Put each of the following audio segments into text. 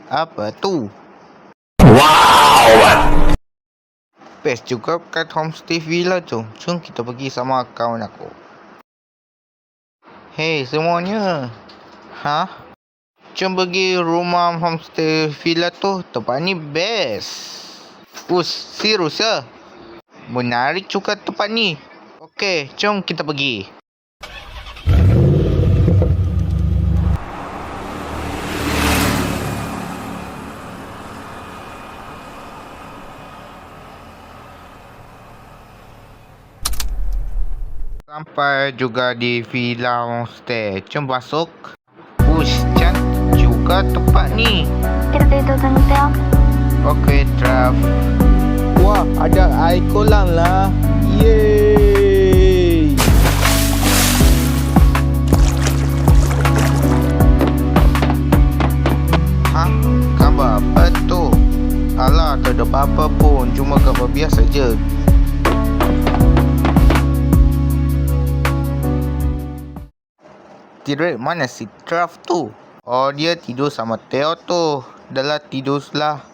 Apa tu? Best juga kat homestay villa tu. Jom kita pergi sama kawan aku. Hey semuanya. Jom pergi rumah homestay villa tu. Tempat ni best. Serius ya? Menarik juga tempat ni. Okey, jom kita pergi. Sampai juga di villa homestay. Jom masuk. Cantik juga tempat ni. Kita tidur tengah. Okey, Trav. Wah, ada air kolam lah. Yeay. Gambar apa tu? Alah, tak ada apa-apa pun. Cuma gambar biasa je. Tidur mana si Trav tu? Oh, dia tidur sama Theo tu. Dah lah, tidurlah.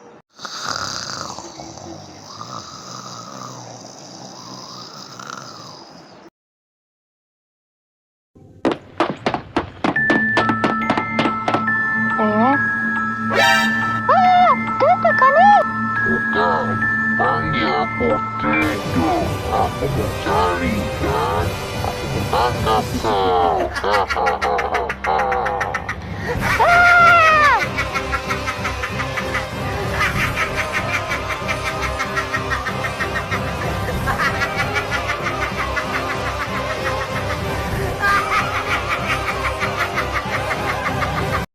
Dia tekan ni. Bukan, panggil aku tidur. Aku mencari kan. Aku menangkap kau.